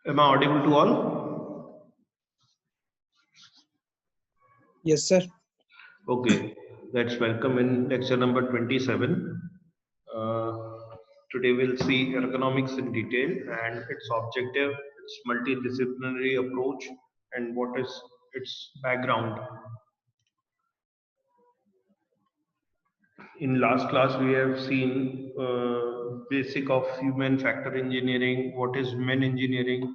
Am I audible to all? Yes, sir. Okay, let's welcome in lecture number 27. Uh, Today we'll see ergonomics in detail and its objective, its multidisciplinary approach, and what is its background. In last class, we have seen basic of human factor engineering, what is human engineering,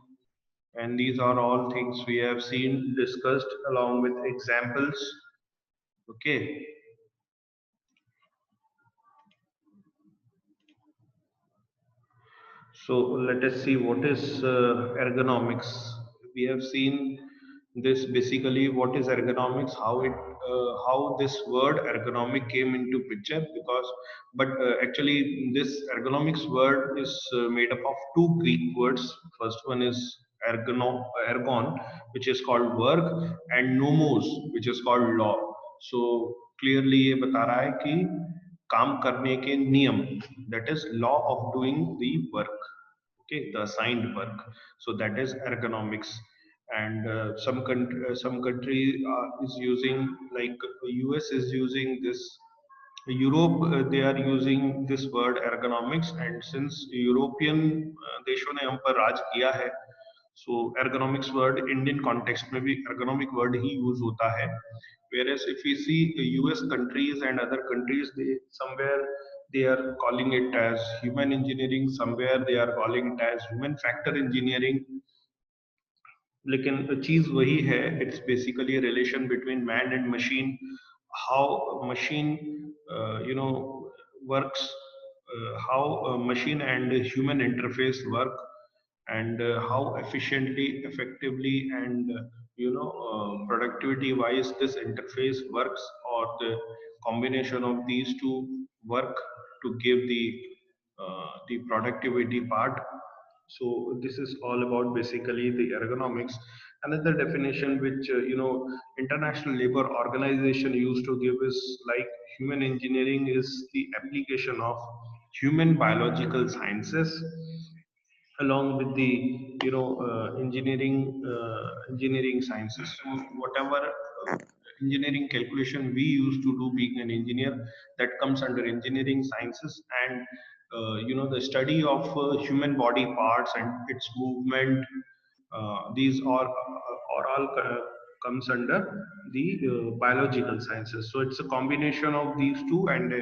and these are all things we have seen discussed along with examples. Okay, so let us see what is ergonomics. We have seen this basically what is ergonomics, how this word ergonomic came into picture because actually this ergonomics word is made up of two Greek words. First one is ergon, which is called work, and nomos, which is called law. So clearly ये बता रहा है कि काम करने के नियम, that is law of doing the work, okay, the assigned work. So that is ergonomics. And some country is using, like US is using this, Europe, they are using this word ergonomics, and since European देशों ने हम पर राज किया है, so ergonomics word Indian context में भी ergonomic word ही use होता है. Whereas if we see US countries and other countries, they somewhere they are calling it as human engineering, somewhere they are calling it as human factor engineering. लेकिन चीज वही है, it's basically relation between man and machine, how machine works, how machine and human interface work, and how efficiently, effectively, and productivity wise this interface works, or the combination of these two work to give the productivity part. So this is all about basically the ergonomics. Another definition which International Labour Organization used to give is like human engineering is the application of human biological sciences along with the engineering sciences. So whatever engineering calculation we used to do being an engineer, that comes under engineering sciences. And the study of human body parts and its movement, these are all comes under the biological sciences. So it's a combination of these two, and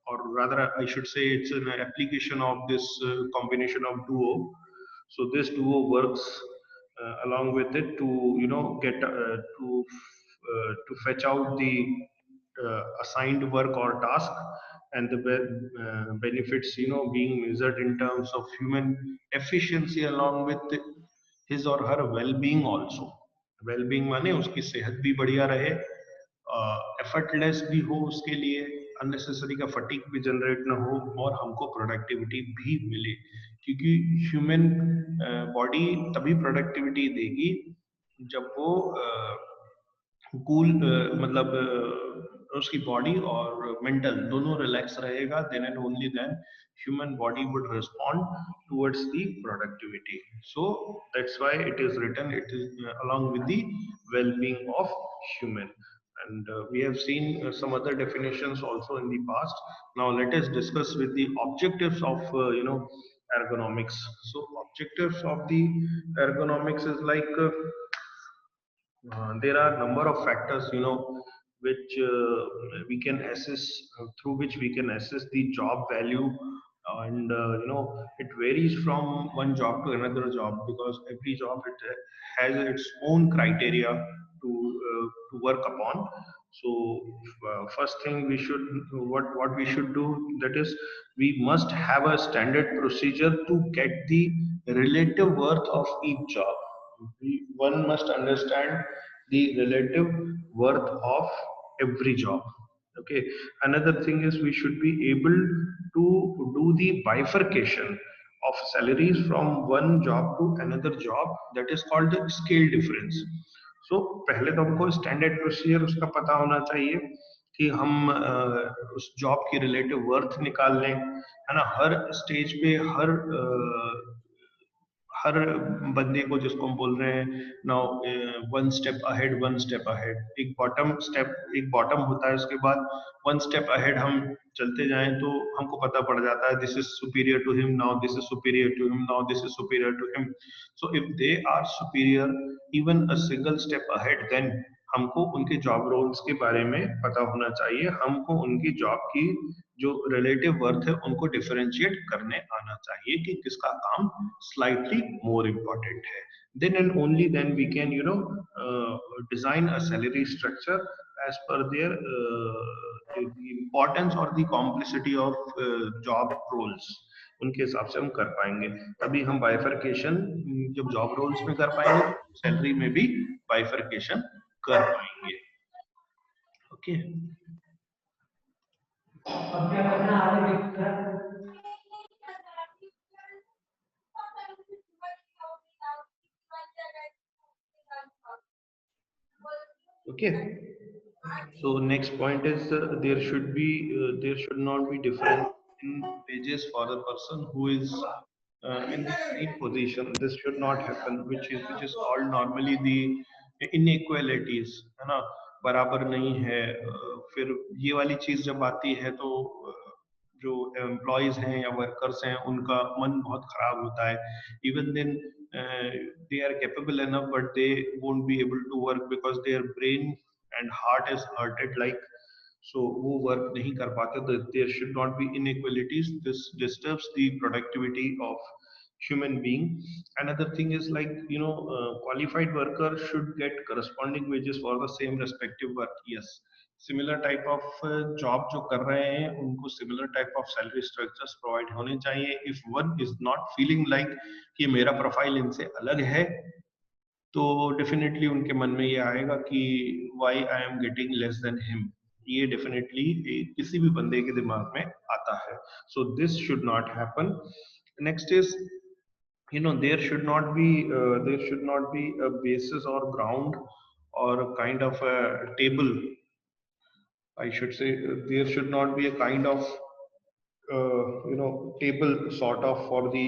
or rather I should say it's an application of this combination of duo. So this duo works along with it to get to fetch out the assigned work or task, and the benefits being measured in terms of human efficiency along with his or her well-being also. Well-being माने उसकी सेहत भी बढ़िया रहे, effortless भी हो उसके लिए, अननेसेसरी का फटीक भी जनरेट ना हो, और हमको प्रोडक्टिविटी भी मिले, क्योंकि ह्यूमन बॉडी तभी प्रोडक्टिविटी देगी जब वो कूल मतलब उसकी बॉडी और मेंटल दोनों रिलैक्स रहेगा, then and only then human body would respond towards the productivity. So that's why it is written, it is along with the well-being of human. And we have seen some other definitions also in the past. Now let us discuss with the objectives of ergonomics. So objectives of the ergonomics is like there are number of factors, which we can assess, through which we can assess the job value, and it varies from one job to another job, because every job it has its own criteria to work upon. So first thing we should, what we should do, that is we must have a standard procedure to get the relative worth of each job. One must understand the relative worth of every job. Okay, another thing is we should be able to do the bifurcation of salaries from one job to another job, that is called the scale difference. So पहले तो हमको standard procedure उसका पता होना चाहिए कि हम उस जॉब की रिलेटिव वर्थ निकाल लें, है ना, हर स्टेज पे हर हर बंदे को, जिसको हम बोल रहे हैं now, one step ahead, one step ahead, एक बॉटम होता है, उसके बाद वन स्टेप अहेड हम चलते जाएं तो हमको पता पड़ जाता है this is superior to him, now this is superior to him, now this is superior to him. So if they are superior even a single step ahead, then हमको उनके जॉब रोल्स के बारे में पता होना चाहिए, हमको उनकी जॉब की जो रिलेटिव वर्थ है उनको डिफरेंशिएट करने आना चाहिए कि किसका काम स्लाइटली मोर इम्पोर्टेंट है. Then and only then we can, design a salary structure as per their the importance or the complexity of job roles. उनके हिसाब से हम कर पाएंगे, तभी हम बाइफरकेशन जब जॉब रोल्स में कर पाएंगे, सैलरी में भी बाइफरकेशन कर पाएंगे. Okay. Okay. So next point is there should not be difference in wages for the person who is in the same position. This should not happen, which is called normally the inequalities, है ना, बराबर नहीं है. फिर ये वाली चीज जब आती है तो जो एम्प्लॉयज हैं या वर्कर्स हैं उनका मन बहुत खराब होता है. Even then they are capable enough but they won't be able to work because their brain and heart is hurted, like, so वो work नहीं कर पाते. तो there should not be inequalities. This disturbs the productivity of human being. Another thing is, like, qualified worker should get corresponding wages for the same respective work. Yes, similar type of job जो कर रहे हैं उनको similar type of salary structures provide होने चाहिए. If one is not feeling like कि मेरा profile इनसे अलग है, तो डेफिनेटली उनके मन में ये आएगा कि why I am getting less than him. ये डेफिनेटली किसी भी बंदे के दिमाग में आता है. So this should not happen. Next is, there should not be a basis or ground or a kind of a table. I should say there should not be a kind of table sort of for the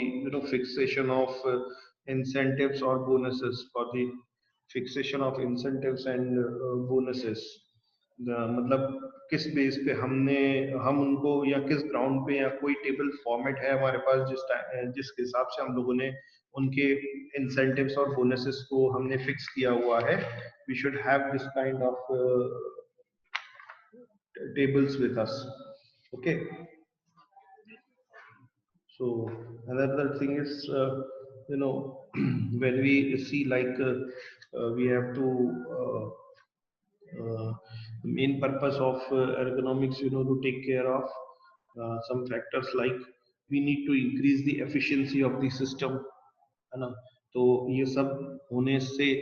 fixation of incentives or bonuses, for the fixation of incentives and bonuses. मतलब किस base पे हम उनको, या किस ground पे, या कोई टेबल फॉर्मेट है हमारे पास जिसके हिसाब से हम लोगों ने उनके इंसेंटिव्स और बोनसेस को हमने फिक्स किया हुआ है. We should have this kind of tables with us. Okay. So another thing is, when we see, like, we have to the main purpose of ergonomics, to take care of some factors, like we need to increase the efficiency of the system, है ना. तो ये सब होने से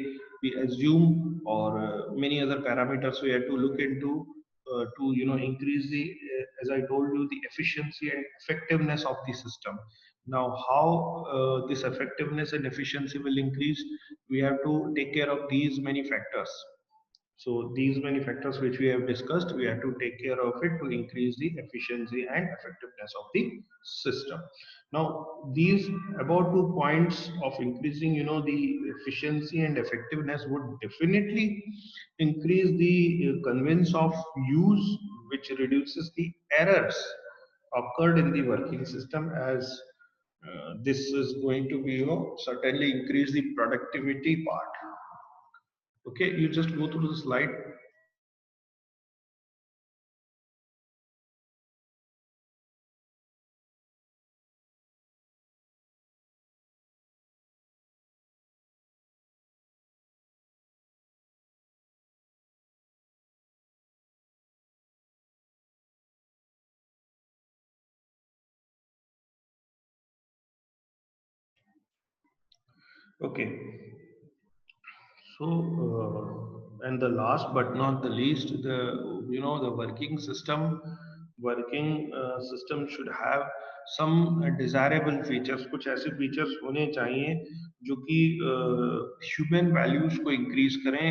we assume, or many other parameters we have to look into to increase the as I told you, the efficiency and effectiveness of the system. Now how this effectiveness and efficiency will increase, we have to take care of these many factors. So these many factors which we have discussed, we have to take care of it to increase the efficiency and effectiveness of the system. Now these about 2 points of increasing, the efficiency and effectiveness would definitely increase the convenience of use, which reduces the errors occurred in the working system, as this is going to be, certainly increase the productivity part. Okay, you just go through the slide. Okay. So, and the last but not the least, the working system should have some desirable features. कुछ ऐसे features होने चाहिए जो कि human values को increase करें.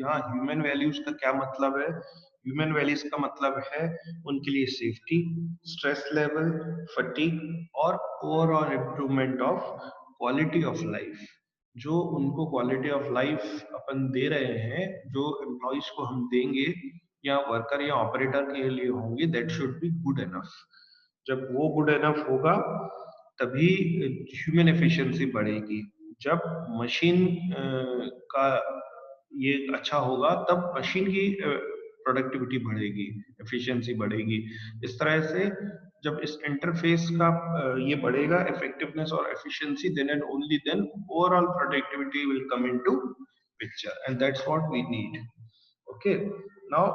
यहाँ human values का क्या मतलब है? Human values का मतलब है उनके लिए safety, stress level, fatigue और overall improvement of quality of life, जो उनको क्वालिटी ऑफ लाइफ अपन दे रहे हैं, जो एम्प्लॉइज को हम देंगे या वर्कर या ऑपरेटर के लिए होंगे, that should be good enough. जब वो गुड एनफ होगा तभी ह्यूमन एफिशिएंसी बढ़ेगी। जब मशीन का ये अच्छा होगा तब मशीन की प्रोडक्टिविटी बढ़ेगी, एफिशिएंसी बढ़ेगी। इस तरह से जब इस इंटरफेस का ये बढ़ेगा इफेक्टिवनेस और efficiency, then and only then overall productivity will come into picture, and that's what we need. Okay, now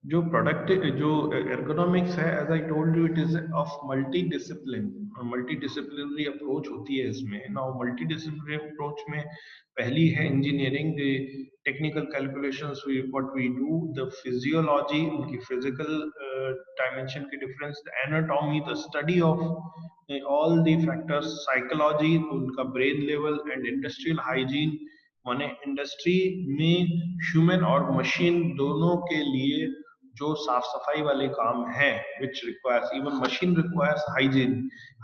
जो प्रोडक्ट जो एर्गोनॉमिक्स है, as I told you, it is of multi discipline, multi disciplinary approach होती है इसमें। Now multi disciplinary approach में पहली है engineering, technical calculations, what we do, the physiology, उनकी फिजिकल डायमेंशन की difference, the anatomy, the study of all the factors, psychology, उनका brain level, and industrial hygiene, माने इंडस्ट्री में ह्यूमन और machine दोनों के लिए जो साफ सफाई वाले काम हैं, which requires, even machine requires hygiene.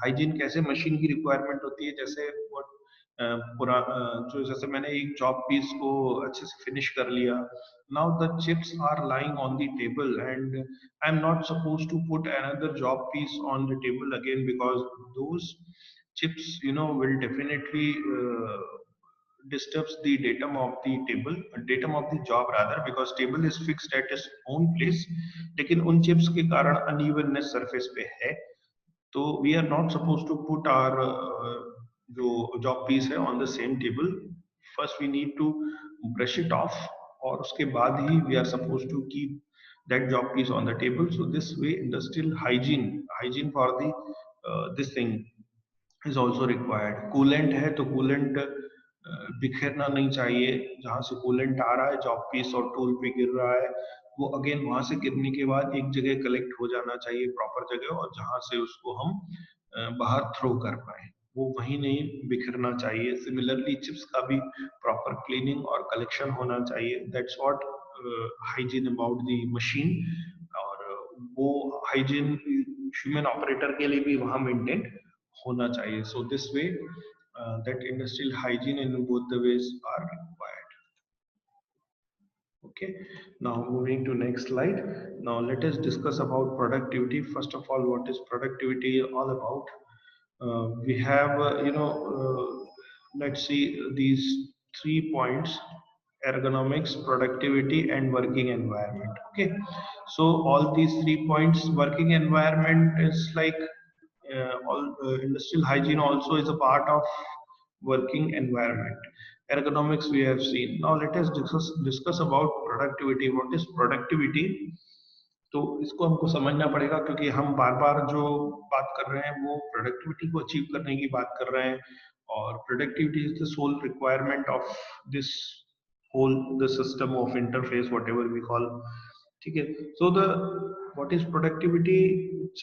Hygiene कैसे मशीन की रिक्वायरमेंट होती है, जैसे जो जैसे मैंने एक जॉब पीस को अच्छे से फिनिश कर लिया, now the chips are lying on the table and I am not suppose to put another job piece on the table again, because those chips will definitely disturbs the datum of the job rather, because table is fixed at its own place, लेकिन उन chips के कारण unevenness surface पे है, तो we are not supposed to put our जो job piece है on the same table. First we need to brush it off, और उसके बाद ही we are supposed to keep that job piece on the table. So this way industrial hygiene for the this thing is also required. Coolant है तो coolant बिखरना नहीं चाहिए, जहां से coolant आ रहा है जॉब पीस और टूल पे गिर रहा है, वो अगेन वहां से गिरने के बाद एक जगह कलेक्ट हो जाना चाहिए, प्रॉपर जगह, और जहां से उसको हम बाहर थ्रो कर पाए, वो वहीं नहीं बिखरना चाहिए। सिमिलरली चिप्स का भी प्रॉपर क्लीनिंग और कलेक्शन होना चाहिए, that's what hygiene about the machine, और वो हाइजीन ह्यूमन ऑपरेटर के लिए भी वहां मेंटेन होना चाहिए। सो this way that industrial hygiene in both the ways are required. Okay, now moving to next slide. Now let us discuss about productivity. First of all, what is productivity all about? We have let's see these 3 points: ergonomics, productivity, and working environment. Okay, so all these 3 points, working environment is like all industrial hygiene also is a part of working environment. Ergonomics we have seen. Now let us discuss about productivity. What is productivity? तो इसको हमको समझना पड़ेगा, क्योंकि हम बार बार जो बात कर रहे हैं वो प्रोडक्टिविटी को अचीव करने की बात कर रहे हैं, और productivity is the sole requirement of this whole the system of interface, whatever we call. ठीक है, so the what is productivity?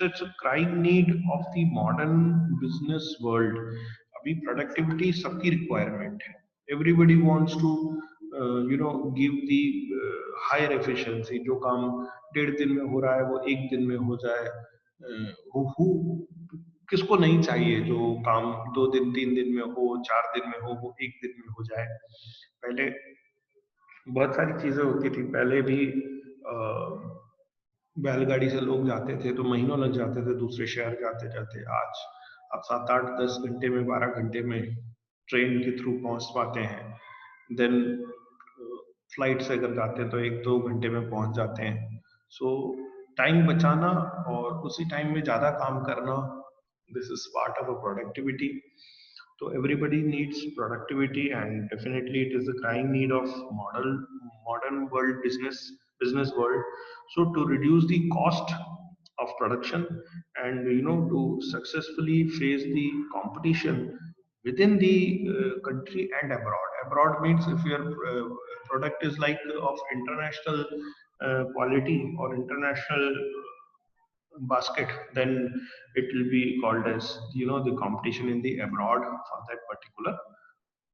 It's a crying need of the modern business world. अभी प्रोडक्टिविटी सबकी requirement है, everybody wants to give the higher efficiency, जो काम 1.5 दिन में हो रहा है वो 1 दिन में हो जाए। किसको नहीं चाहिए जो काम 2 दिन 3 दिन में हो, 4 दिन में हो, वो 1 दिन में हो जाए। पहले बहुत सारी चीजें होती थी, पहले भी बैलगाड़ी से लोग जाते थे तो महीनों लग जाते थे दूसरे शहर जाते जाते। आज आप 7-8-10 घंटे में, 12 घंटे में ट्रेन के थ्रू पहुंच पाते हैं। देन फ्लाइट से अगर जाते हैं तो 1-2 घंटे में पहुंच जाते हैं। सो टाइम बचाना और उसी टाइम में ज्यादा काम करना, this is part of a productivity. So everybody needs productivity, and definitely it is the crying need of modern world business world. So to reduce the cost of production, and to successfully face the competition within the country and abroad. Abroad means if your product is like of international quality or international basket, then it will be called as the competition in the abroad for that particular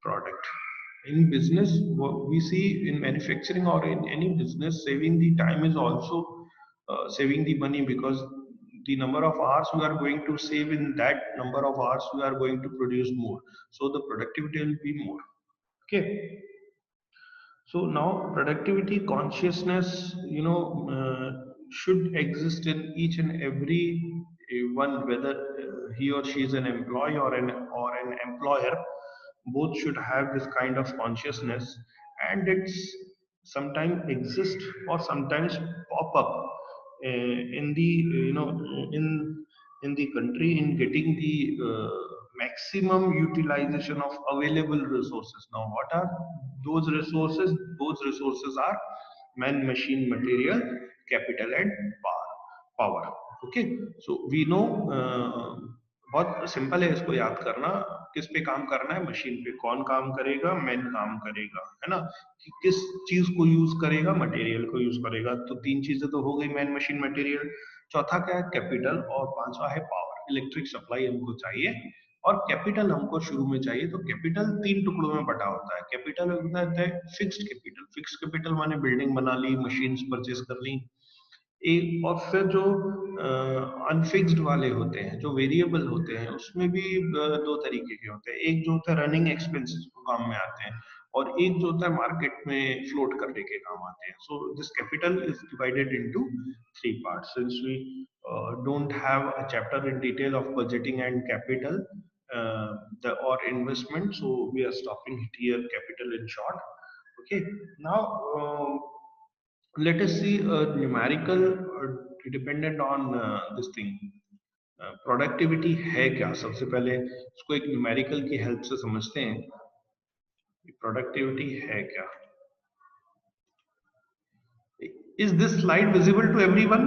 product. In business, what we see in manufacturing or in any business, saving the time is also saving the money, because the number of hours we are going to save, in that number of hours we are going to produce more, so the productivity will be more. Okay, so now productivity consciousness, should exist in each and every one, whether he or she is an employee or an employer. Both should have this kind of consciousness, and it's sometimes exist or sometimes pop up in the in the country, in getting the maximum utilization of available resources. Now what are those resources? Those resources are man, machine, material, capital and power. Okay, so we know, बहुत simple है इसको याद करना, किस पे काम करना है, मशीन पे कौन काम करेगा, मैन काम करेगा, है ना, कि किस चीज को यूज करेगा, मटेरियल को यूज करेगा। तो तीन चीजें तो हो गई, मैन, मशीन, मटेरियल। चौथा क्या है, कैपिटल, और पांचवा है पावर, इलेक्ट्रिक सप्लाई हमको चाहिए, और कैपिटल हमको शुरू में चाहिए। तो कैपिटल तीन टुकड़ों में बटा होता है। कैपिटल होता है फिक्स्ड कैपिटल। फिक्स्ड कैपिटल माने बिल्डिंग बना ली, मशीन्स परचेज कर ली। एक और फिर जो अनफिक्स्ड वाले होते हैं, जो वेरिएबल होते हैं, उसमें भी दो तरीके के होते हैं। एक जो होता है रनिंग एक्सपेंसेस काम में आते हैं, और एक जो होता है मार्केट में फ्लोट करने के काम आते हैं। So this capital is divided into three parts. Since we don't have a chapter in detail of budgeting and capital or investment, so we are stopping it here, capital in short. Okay, now let us see a numerical dependent on this thing. Productivity है क्या? सबसे पहले इसको एक numerical की help से समझते हैं, प्रोडक्टिविटी है क्या। Is this slide visible to everyone?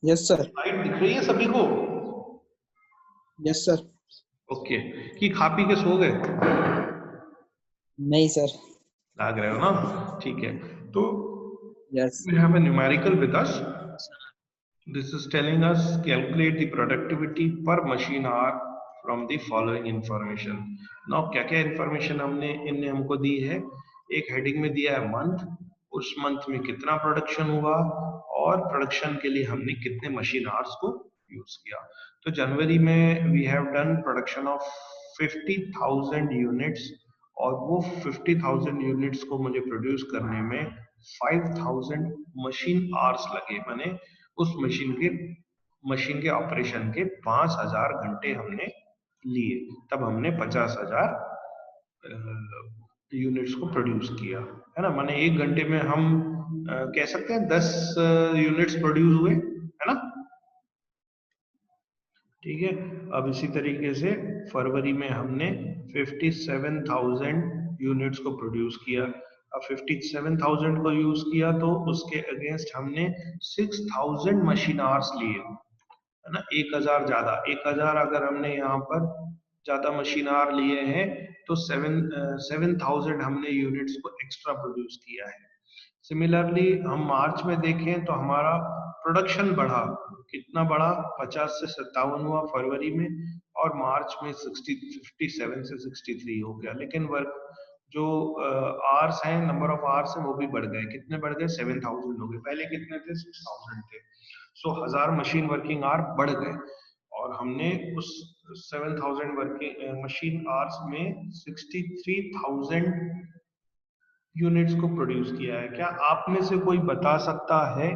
Yes sir. Slide दिख रही है सभी को? Yes sir. ओके, कि खा पी के सो गए? नहीं सर। लाग रहे हो ना? ठीक है, तो yes, we have a numerical with us. This is telling us calculate the productivity per machine hour from the following information. Now क्या क्या information इनने हमको दी है? एक हेडिंग में दिया है मंथ, उस मंथ में कितना प्रोडक्शन हुआ, और प्रोडक्शन के लिए हमने कितने मशीन आवर्स को यूज किया। तो जनवरी में we have done production of 50,000 units, और वो 50,000 यूनिट्स को मुझे प्रोड्यूस करने में 5,000 मशीन आवर्स लगे। मैंने उस मशीन के ऑपरेशन के 5,000 घंटे हमने लिए, तब हमने 50,000 यूनिट्स को प्रोड्यूस किया, है ना। माने एक घंटे में हम कह सकते हैं 10 यूनिट्स प्रोड्यूस हुए, है ना। ठीक है, अब इसी तरीके से फरवरी में हमने 57,000 यूनिट्स को प्रोड्यूस किया। अब 57,000 को यूज किया तो उसके अगेंस्ट हमने 6,000 मशीन आवर्स लिए, है ना। 1,000 ज्यादा, 1,000 अगर हमने यहाँ पर ज्यादा मशीन आवर लिए हैं तो 7,000 हमने यूनिट्स को एक्स्ट्रा प्रोड्यूस किया है। सिमिलरली हम मार्च में देखें तो हमारा प्रोडक्शन बढ़ा, कितना बढ़ा, 50 से 57 हुआ फरवरी में, और मार्च में 57 से 63 हो गया। लेकिन वर्क जो आवर्स हैं, नंबर ऑफ आवर्स हैं, वो भी बढ़ गए। कितने बढ़ गए? 7,000 हो गए। पहले कितने थे? 6,000 थे। सो 1000 मशीन वर्किंग आवर बढ़ गए, और हमने उस 7,000 वर्किंग मशीन आवर्स में 63,000 यूनिट्स को प्रोड्यूस किया है। क्या आप में से कोई बता सकता है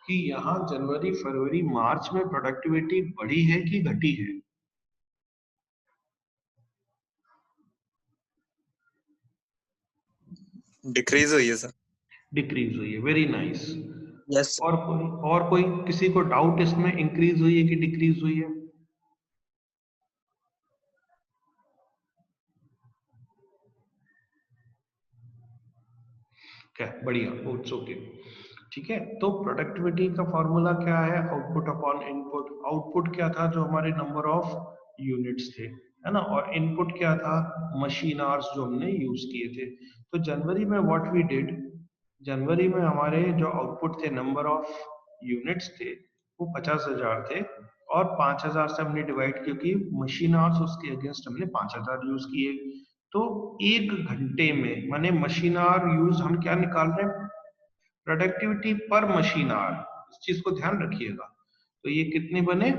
कि यहाँ जनवरी, फरवरी, मार्च में प्रोडक्टिविटी बढ़ी है कि घटी है? डिक्रीज हुई है सर। डिक्रीज हुई है, वेरी नाइस। यस। और कोई किसी को डाउट इसमें, इंक्रीज हुई है कि डिक्रीज हुई है? क्या, बढ़िया, इट्स ओके। ठीक है, तो प्रोडक्टिविटी का फॉर्मूला क्या है? Output upon input. आउटपुट क्या था? जो हमारे नंबर ऑफ यूनिट्स थे, है ना, और इनपुट क्या था? मशीन आवर्स जो हमने यूज किए थे। तो जनवरी में व्हाट वी डिड, जनवरी में हमारे जो आउटपुट थे, नंबर ऑफ यूनिट्स थे, वो 50,000 थे, और 5,000 से हमने डिवाइड, क्योंकि मशीन आवर्स उसके अगेंस्ट हमने 5,000 यूज किए। तो एक घंटे में, माने मशीन आवर यूज हम क्या निकाल रहे हैं? प्रोडक्टिविटी पर मशीन आवर, इस चीज को ध्यान रखिएगा। तो ये कितने बने,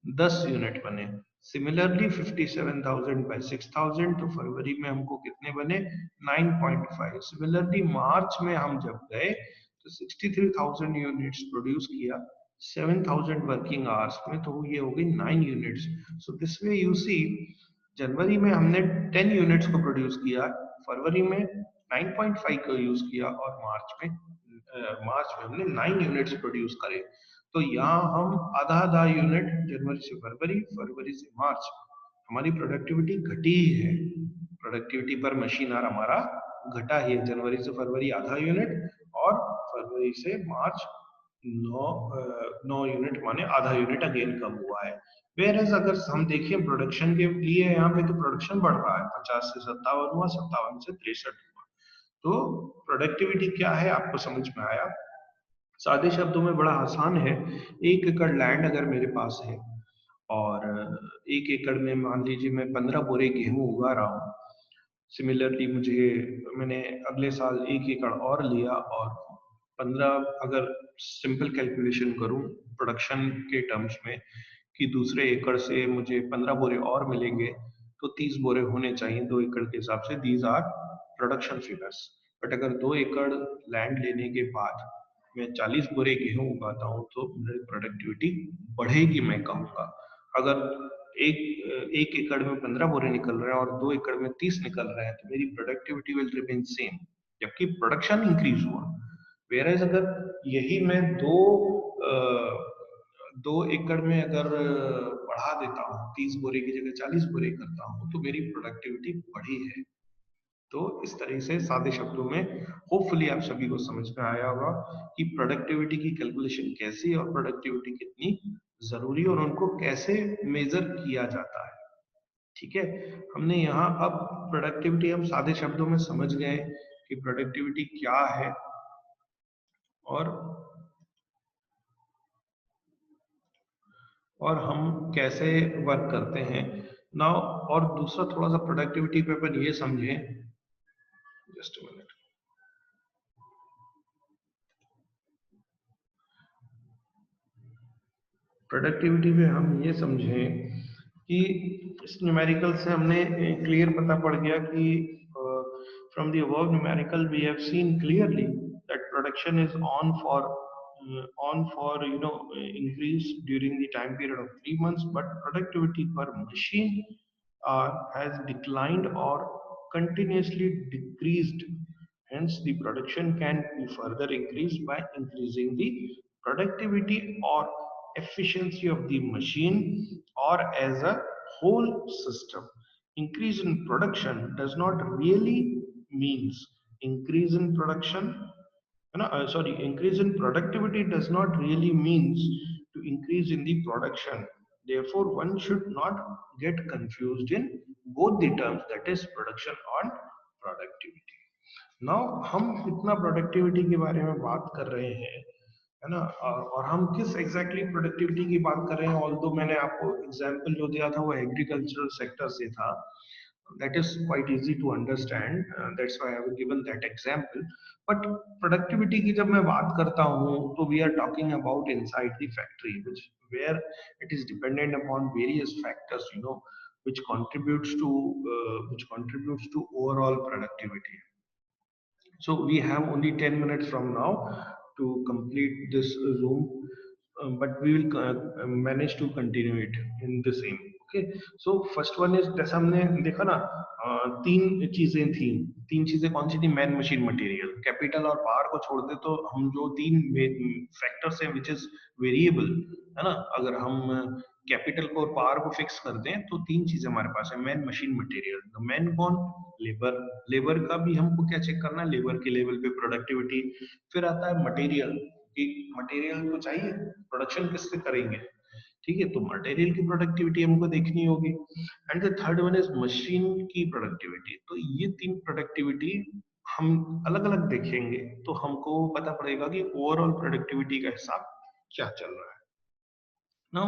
10 यूनिट बने। सिमिलरली 57,000 बाय 6,000, तो फरवरी में हमको कितने बने, 9.5। सिमिलरली मार्च में हम जब गए तो 63,000 यूनिट्स प्रोड्यूस किया 7,000 वर्किंग आवर्स में, तो ये हो गई 9 units. So this way you see, जनवरी में हमने 10 यूनिट्स को प्रोड्यूस किया, फरवरी में 9.5 को यूज किया, और मार्च में हमने 9 यूनिट्स प्रोड्यूस करे। तो यहाँ हम आधा आधा यूनिट, जनवरी से फरवरी, फरवरी से मार्च, हमारी प्रोडक्टिविटी घटी ही है। प्रोडक्टिविटी पर मशीन आवर हमारा घटा ही है, जनवरी से फरवरी आधा यूनिट, और फरवरी से मार्च 9 यूनिट माने आधा यूनिट अगेन कम हुआ है। वेयर एज अगर हम देखें प्रोडक्शन के लिए, यहाँ पे तो प्रोडक्शन बढ़ रहा है, 50 से 57 हुआ, 57 से 63 हुआ। तो प्रोडक्टिविटी क्या है आपको समझ में आया। सादे शब्दों में बड़ा आसान है, 1 एकड़ लैंड अगर मेरे पास है और 1 एकड़ में मान लीजिए मैं 15 बोरे गेहूं उगा रहा हूँ, सिमिलरली मैंने अगले साल 1 एकड़ और लिया, और 15, अगर सिंपल कैलकुलेशन करूं प्रोडक्शन के टर्म्स में कि दूसरे एकड़ से मुझे 15 बोरे और मिलेंगे, तो 30 बोरे होने चाहिए 2 एकड़ के हिसाब से। These are production figures. But अगर 2 एकड़ लैंड लेने के बाद मैं 40 बोरे गेहूं उगाता हूं, तो मेरी प्रोडक्टिविटी बढ़ेगी, मैं कहूँगा। अगर एक एकड़ में 15 बोरे निकल रहे हैं और 2 एकड़ में 30 निकल रहे हैं, तो मेरी प्रोडक्टिविटी विल रिमेन सेम, जबकि प्रोडक्शन इंक्रीज हुआ। वेयर अगर यही मैं 2 एकड़ में अगर बढ़ा देता हूँ, 30 बोरे की जगह 40 बोरे करता हूँ, तो मेरी प्रोडक्टिविटी बढ़ी है। तो इस तरह से सादे शब्दों में होपफुली आप सभी को समझ में आया होगा कि प्रोडक्टिविटी की कैलकुलेशन कैसी और प्रोडक्टिविटी कितनी जरूरी और उनको कैसे मेजर किया जाता है। ठीक है, हमने यहाँ अब प्रोडक्टिविटी हम सादे शब्दों में समझ गए कि प्रोडक्टिविटी क्या है और हम कैसे वर्क करते हैं नाउ। और दूसरा थोड़ा सा प्रोडक्टिविटी पे अपन ये समझें, जस्ट अ मिनट। प्रोडक्टिविटी पे हम ये समझें कि इस न्यूमेरिकल से हमने क्लियर पता पड़ गया कि from the above numerical we have seen clearly that production is on for increase during the time period of 3 months, but productivity per machine has declined or continuously decreased. Hence the production can be further increased by increasing the productivity or efficiency of the machine or as a whole system. Increase in production does not really means increase in production, increase in productivity does not really means to increase in the production. Therefore, one should not get confused in both the terms, that is production and productivity. Now हम इतना productivity के बारे में बात कर रहे हैं, है ना, और हम किस एग्जैक्टली प्रोडक्टिविटी की बात कर रहे हैं। ऑल्दो मैंने आपको एग्जांपल जो दिया था वो एग्रीकल्चरल सेक्टर से था, that is quite easy to understand, that's why I have given that example. But productivity की जब मैं बात करता हूँ तो we are talking about inside the factory, where it is dependent upon various factors, which contributes to overall productivity. So we have only 10 minutes from now to complete this Zoom, but we will manage to continue it in the same. Okay, so first one is, जैसा हमने देखा ना, तीन चीजें कौन सी थी, man machine material. Capital और power को छोड़ दे तो हम जो 3 फैक्टर्स हैं विच इज वेरिएबल, है ना, अगर हम कैपिटल को और पावर को फिक्स कर दें तो 3 चीजें हमारे पास है, मैन मशीन मटेरियल। तो मैन कौन, लेबर का भी हमको क्या चेक करना है, लेबर के लेवल पे प्रोडक्टिविटी। फिर आता है मटेरियल, कि मटेरियल तो चाहिए, प्रोडक्शन किससे करेंगे, ठीक है, तो मटेरियल की प्रोडक्टिविटी हमको देखनी होगी। And the third one is machine की प्रोडक्टिविटी। तो ये 3 प्रोडक्टिविटी हम अलग अलग देखेंगे तो हमको पता पड़ेगा कि ओवरऑल प्रोडक्टिविटी का हिसाब क्या चल रहा है। नाउ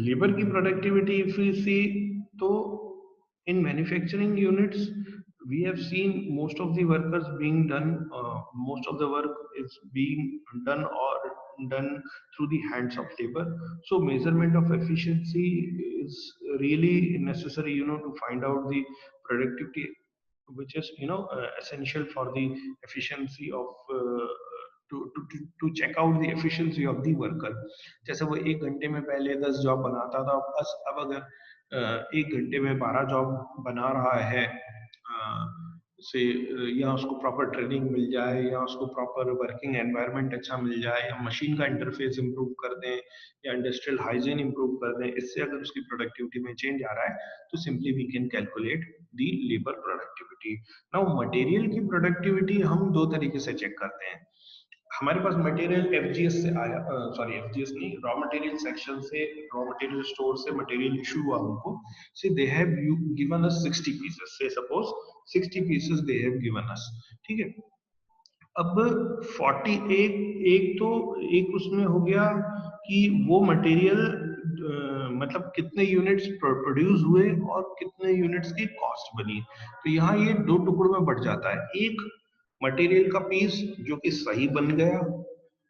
लेबर की प्रोडक्टिविटी इफ वी सी, तो in manufacturing units we have seen most of the workers being done, most of the work is being done or done through the hands of labor. So measurement of efficiency is really necessary, to find out the productivity, which is, essential for the efficiency of to check out the efficiency of the worker. जैसे वो 1 घंटे में पहले 10 job बनाता था, बस अब अगर 1 घंटे में 12 जॉब बना रहा है, से या उसको प्रॉपर ट्रेनिंग मिल जाए, या उसको प्रॉपर वर्किंग एनवायरनमेंट अच्छा मिल जाए, या मशीन का इंटरफेस इंप्रूव कर दें, या इंडस्ट्रियल हाइजीन इंप्रूव कर दें, इससे अगर उसकी प्रोडक्टिविटी में चेंज आ रहा है तो simply we can calculate the labour productivity. Now material की प्रोडक्टिविटी हम 2 तरीके से चेक करते हैं। हमारे पास मटेरियल एफजीएस से आया, सॉरी एफजीएस नहीं, रॉ मटेरियल सेक्शन से, रॉ मटेरियल स्टोर से मटेरियल इशू हुआ हमको। See they have given us 60 pieces, say suppose 60 pieces they have given us, ठीक है। अब 48 एक उसमें हो गया कि वो मटेरियल मतलब कितने यूनिट्स प्रोड्यूस हुए और कितने यूनिट्स की कॉस्ट बनी। तो यहाँ ये 2 टुकड़ों में बढ़ जाता है। एक मटेरियल का पीस जो कि सही बन गया,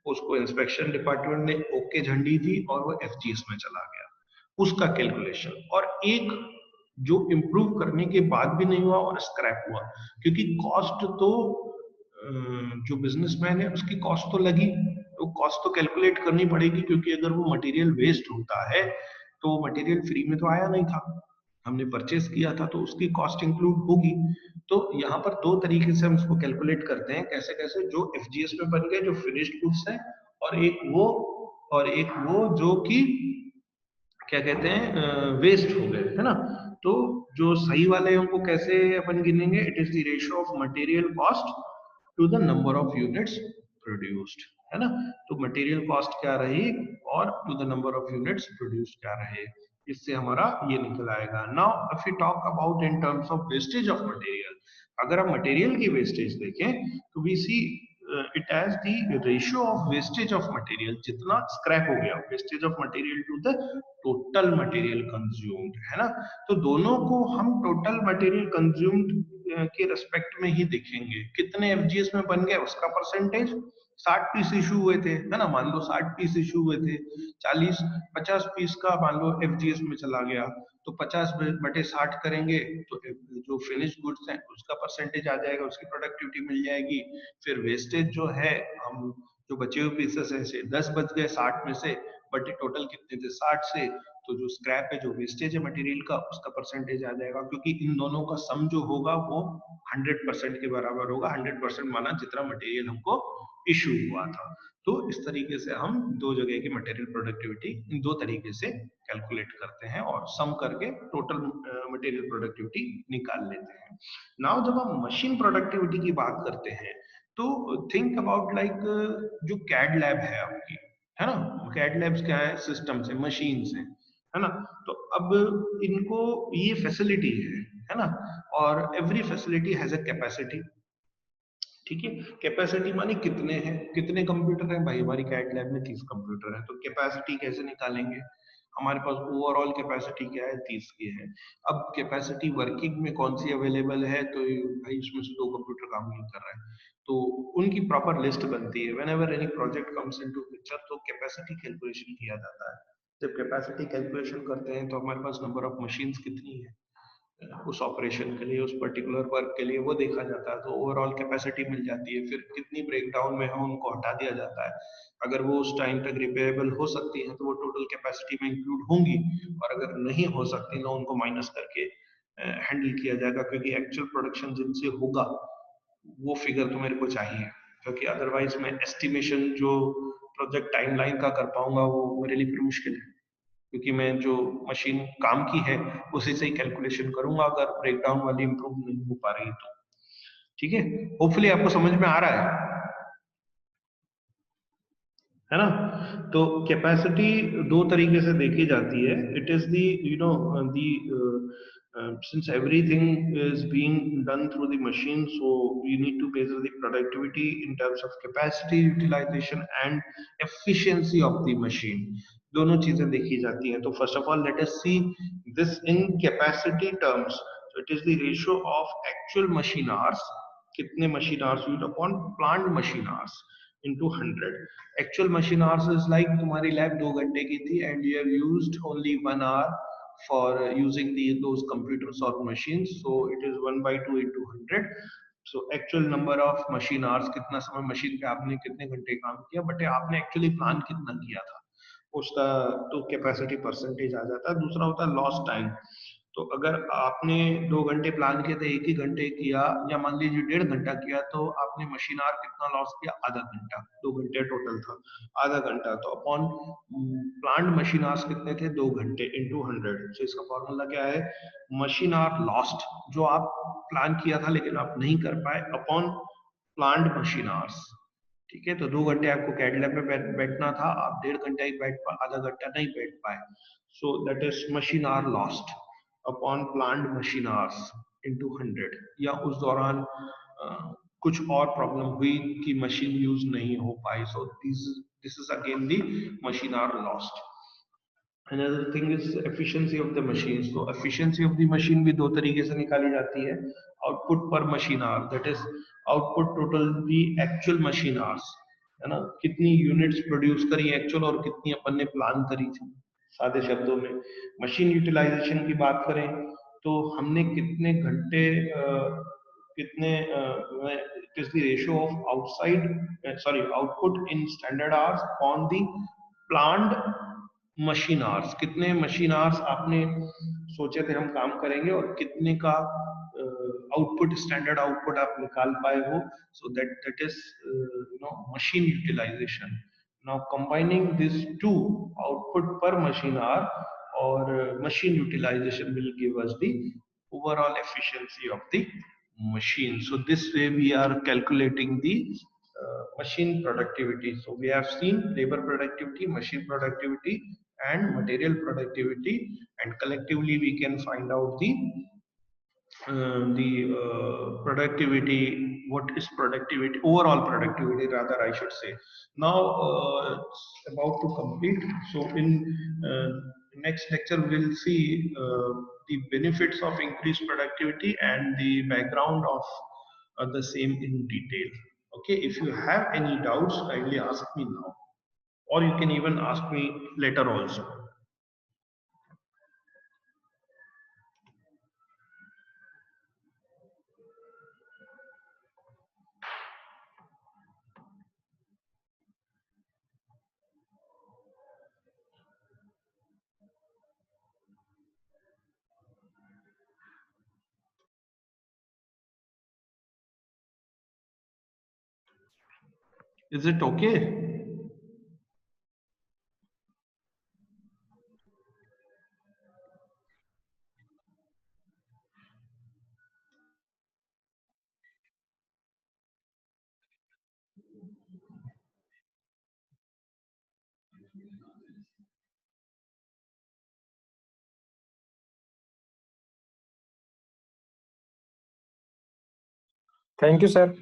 उसको इंस्पेक्शन डिपार्टमेंट ने ओके झंडी दी और वो एफजीएस में चला गया, उसका कैलकुलेशन। और एक जो इम्प्रूव करने के बाद भी नहीं हुआ और स्क्रैप हुआ, क्योंकि कॉस्ट तो जो बिजनेसमैन है उसकी कॉस्ट तो लगी, तो कॉस्ट तो कैलकुलेट करनी पड़ेगी, क्योंकि अगर वो मटेरियल वेस्ट होता है तो मटेरियल फ्री में तो आया नहीं था, हमने परचेस किया था, तो उसकी कॉस्ट इंक्लूड होगी। तो यहाँ पर 2 तरीके से हम इसको कैलकुलेट करते हैं, कैसे कैसे, जो एफजीएस में बन गए, जो फिनिश्ड गुड्स है, और एक वो जो कि क्या कहते हैं वेस्ट हो गए, है ना। तो जो सही वाले उनको कैसे अपन गिनेंगे, it is the ratio of material cost to the number of units produced, है ना। तो मटेरियल कॉस्ट क्या रही और to the number of units produced क्या रहे, इससे हमारा ये निकल आएगा। Now if you talk about in terms of wastage of material, अगर हम मटेरियल की वेस्टेज देखें तो we see it as the ratio of wastage of material, जितना स्क्रैप हो गया, wastage of material to the total material consumed, है ना। तो दोनों को हम टोटल मटेरियल कंज्यूम्ड के रेस्पेक्ट में ही देखेंगे, कितने एफजीएस में बन गए उसका परसेंटेज। 60 पीस इशू हुए थे, है ना, मान लो 60 पीस इशू हुए थे, 50 पीस का मान लो एफजीएस में चला गया, तो 50/60 करेंगे तो जो फिनिश गुड्स हैं उसका परसेंटेज आ जाएगा, उसकी प्रोडक्टिविटी मिल जाएगी। फिर वेस्टेज जो है, हम जो बचे हुए पीसेस है 10 बच गए 60 में से, बट टोटल कितने थे 60 से, तो जो स्क्रैप है, जो वेस्टेज है मटेरियल का, उसका परसेंटेज आ जाएगा, क्योंकि इन दोनों का सम जो होगा वो 100% के बराबर होगा। 100% माना जितना मटेरियल हमको इशू हुआ था। तो इस तरीके से हम 2 जगह की मटेरियल प्रोडक्टिविटी इन 2 तरीके से कैलकुलेट करते हैं और सम करके टोटल मटेरियल प्रोडक्टिविटी निकाल लेते हैं। नाउ जब हम मशीन प्रोडक्टिविटी की बात करते हैं तो थिंक अबाउट लाइक जो कैड लैब है आपकी, है ना, कैड लैब्स क्या है, सिस्टम्स है, मशीन्स है ना। तो अब इनको ये फैसिलिटी है ना, और every facility has a capacity, ठीक है। कैपेसिटी मानी कितने हैं, कितने कंप्यूटर हैं, भाई हमारी कैड लैब में 30 कंप्यूटर हैं, तो कैपेसिटी कैसे निकालेंगे, हमारे पास ओवरऑल कैपेसिटी क्या है, 30 की है। अब कैपेसिटी वर्किंग में कौन सी अवेलेबल है, तो भाई इसमें से 2 कंप्यूटर काम नहीं कर रहे हैं, तो उनकी प्रॉपर लिस्ट बनती है। Whenever any project comes into picture तो कैपेसिटी कैलकुलेशन किया जाता है। जब कैपेसिटी कैलकुलेशन करते हैं तो हमारे पास नंबर ऑफ मशीन्स कितनी है उस ऑपरेशन के लिए, उस पर्टिकुलर वर्क के लिए, वो देखा जाता है, तो ओवरऑल कैपेसिटी मिल जाती है। फिर कितनी ब्रेकडाउन में है उनको हटा दिया जाता है, अगर वो उस टाइम तक रिपेयरेबल हो सकती है तो वो टोटल कैपेसिटी में इंक्लूड होंगी, और अगर नहीं हो सकती तो उनको माइनस करके हैंडल किया जाएगा, क्योंकि एक्चुअल प्रोडक्शन जिनसे होगा वो फिगर तो मेरे को चाहिए, क्योंकि अदरवाइज मैं एस्टिमेशन जो प्रोजेक्ट टाइमलाइन का कर पाऊंगा वो मेरे लिए फिर मुश्किल है, क्योंकि मैं जो मशीन काम की है उसी से ही कैलकुलेशन करूंगा, अगर ब्रेकडाउन वाली इंप्रूव नहीं हो पा रही तो। ठीक है, होपफुली आपको समझ में आ रहा है ना। तो कैपेसिटी 2 तरीके से देखी जाती है। It is the the since everything is being done through the machine, so you need to measure the productivity in terms of capacity utilization and efficiency of the machine, दोनों चीजें देखी जाती हैं। तो first of all let us see this in capacity terms. So it is the ratio of actual machine hours, कितने machine hours used upon planned machine hours into 100. Actual machine hours is like तुम्हारी lab 2 घंटे की थी and you have used only 1 hour for using those computers or machines, so it is 1 by 2 into 100. So actual number of machine hours, कितना समय machine पे आपने कितने घंटे काम किया, बट आपने एक्चुअली प्लान कितना किया था उसका तो कैपेसिटी परसेंटेज आ जाता है। दूसरा होता है लॉस्ट टाइम। तो अगर आपने 2 घंटे प्लान किए थे, 1 ही घंटे किया या मान लीजिए 1.5 घंटा किया, तो आपने मशीन आवर कितना लॉस किया, आधा घंटा। 2 घंटे टोटल था, आधा घंटा, तो अपॉन प्लान्ड मशीन आवर्स कितने थे, 2 घंटे इंटू 100। तो इसका फॉर्मूला क्या है, मशीन आवर लॉस्ट, जो आप प्लान किया था लेकिन आप नहीं कर पाए, अपॉन प्लान्ड मशीन आवर्स। ठीक है, तो 2 घंटे आपको कैड लैब में बैठना था, आप 1.5 घंटा ही बैठ पाए, आधा घंटा नहीं बैठ पाए, सो that is machine hour lost upon planned machine hours into 100। या उस दौरान कुछ और प्रॉब्लम हुई कि मशीन यूज नहीं हो पाई, so this is again the machine hour lost. Another thing is efficiency of the machines. तो efficiency of the machine भी दो तरीके से निकाली जाती है, output per machine hour, that is output total the actual machine hours, है ना, कितनी यूनिट्स प्रोड्यूस करी एक्चुअल और कितनी अपन ने प्लान करी थी। सादे शब्दों में मशीन यूटिलाइजेशन की बात करें तो हमने कितने घंटे कितने it is the ratio of output in standard hours on the planned machine hours. कितने मशीन आवर्स आपने सोचे थे हम काम करेंगे और कितने का आउटपुट, स्टैंडर्ड आउटपुट आप निकाल पाए हो, so that is machine utilisation. Now combining this two, output पर मशीन आवर और machine utilization will give us the overall efficiency of the machine. So this way we are calculating the machine productivity. So we have seen labor productivity, machine productivity and material productivity, and collectively we can find out the productivity, what is productivity, overall productivity rather I should say. Now it's about to complete, so in next lecture we'll see the benefits of increased productivity and the background of the same in detail. Okay, if you have any doubts, kindly ask me now, or you can even ask me later also. Is it okay? Thank you, sir.